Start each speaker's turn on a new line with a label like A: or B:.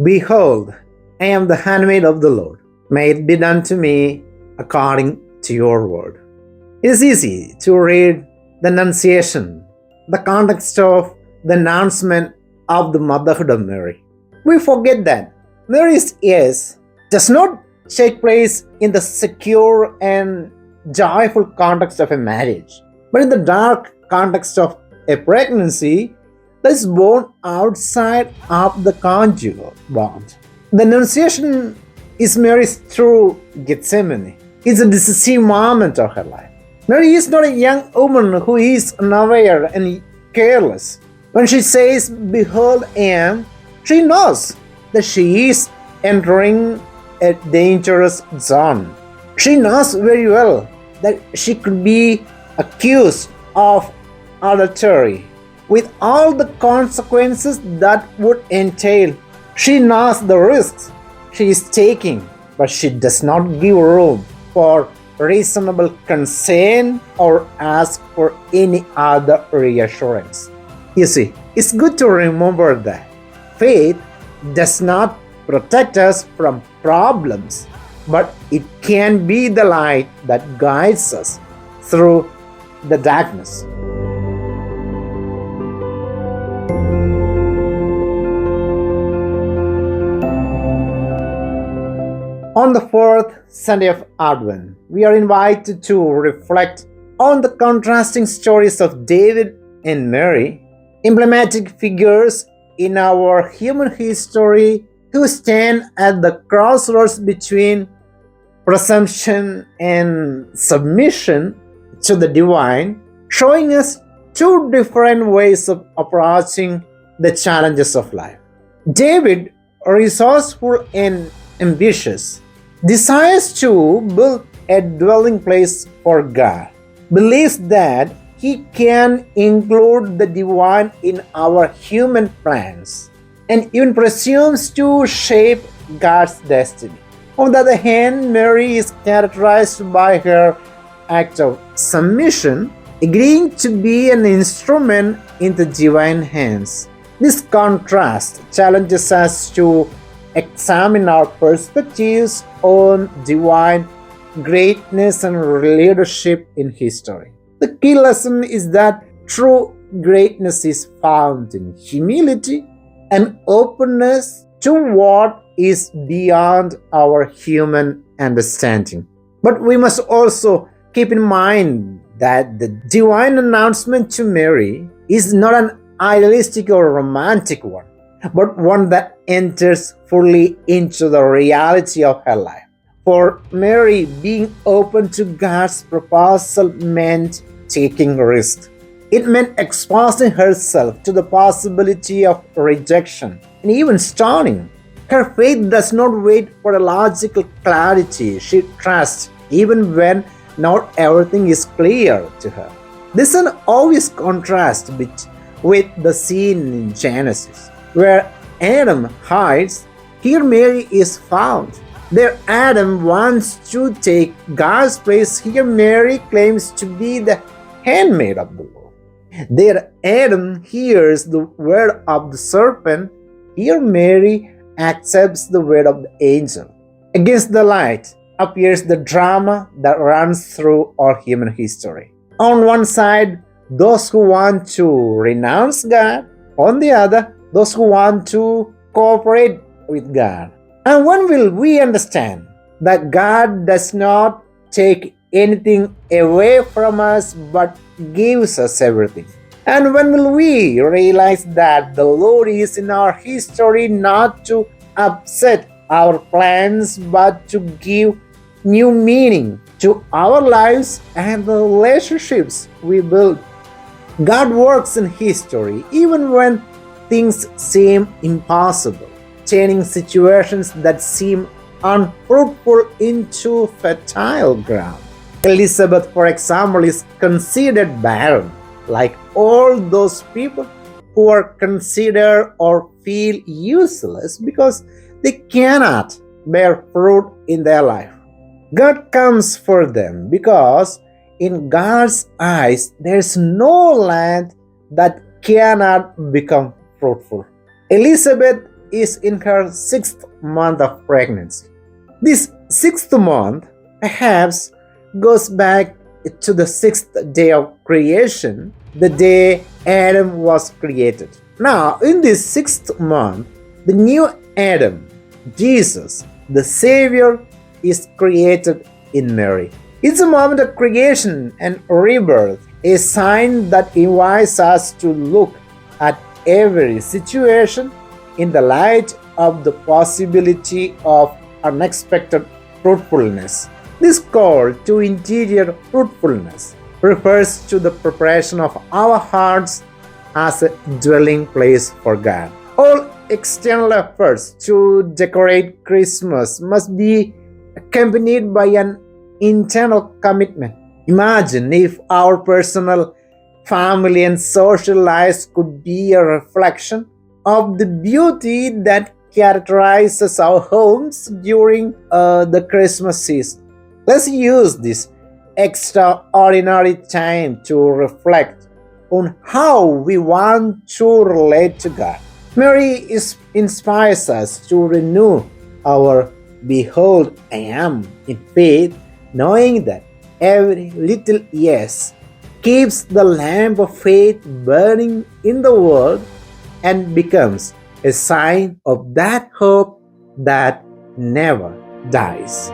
A: Behold, I am the handmaid of the Lord. May it be done to me according to your word. It is easy to read the annunciation, the context of the announcement of the motherhood of Mary. We forget that Mary's yes does not take place in the secure and joyful context of a marriage, but in the dark context of a pregnancy that is born outside of the conjugal bond. The Annunciation is Mary's true Gethsemane. It's a decisive moment of her life. Mary is not a young woman who is unaware and careless. When she says, Behold, I am, she knows that she is entering a dangerous zone. She knows very well that she could be accused of adultery with all the consequences that would entail. She knows the risks she is taking, but she does not give room for reasonable concern or ask for any other reassurance. You see, it's good to remember that faith does not protect us from problems, but it can be the light that guides us through the darkness. On the fourth Sunday of Advent, we are invited to reflect on the contrasting stories of David and Mary, emblematic figures in our human history who stand at the crossroads between presumption and submission to the divine, showing us two different ways of approaching the challenges of life. David, resourceful and ambitious, desires to build a dwelling place for God, believes that he can include the divine in our human plans, and even presumes to shape God's destiny. On the other hand, Mary is characterized by her act of submission, agreeing to be an instrument in the divine hands. This contrast challenges us to examine our perspectives on divine greatness and leadership in history. The key lesson is that true greatness is found in humility and openness to what is beyond our human understanding. But we must also keep in mind that the divine announcement to Mary is not an idealistic or romantic one, but one that enters fully into the reality of her life. For Mary, being open to God's proposal meant taking risks. It meant exposing herself to the possibility of rejection and even stoning. Her faith does not wait for a logical clarity. She trusts even when not everything is clear to her. This is an obvious contrast with the scene in Genesis, where Adam hides. Here Mary is found. There Adam wants to take God's place. Here Mary claims to be the handmaid of the Lord. There Adam hears the word of the serpent. Here Mary accepts the word of the angel. Against the light appears the drama that runs through our human history. On one side, those who want to renounce God. On the other, those who want to cooperate with God. And when will we understand that God does not take anything away from us but gives us everything? And when will we realize that the Lord is in our history not to upset our plans but to give new meaning to our lives and the relationships we build? God works in history even when things seem impossible, turning situations that seem unfruitful into fertile ground. Elizabeth, for example, is considered barren, like all those people who are considered or feel useless because they cannot bear fruit in their life. God comes for them because in God's eyes there's no land that cannot become fruitful. Elizabeth is in her sixth month of pregnancy. This sixth month perhaps goes back to the sixth day of creation, the day Adam was created. Now, in this sixth month, the new Adam, Jesus, the Savior, is created in Mary. It's a moment of creation and rebirth, a sign that invites us to look at every situation in the light of the possibility of unexpected fruitfulness. This call to interior fruitfulness refers to the preparation of our hearts as a dwelling place for God. All external efforts to decorate Christmas must be accompanied by an internal commitment. Imagine if our personal, family, and social lives could be a reflection of the beauty that characterizes our homes during the Christmas season. Let's use this extraordinary time to reflect on how we want to relate to God. Mary inspires us to renew our "Behold, I am" in faith, knowing that every little yes keeps the lamp of faith burning in the world and becomes a sign of that hope that never dies.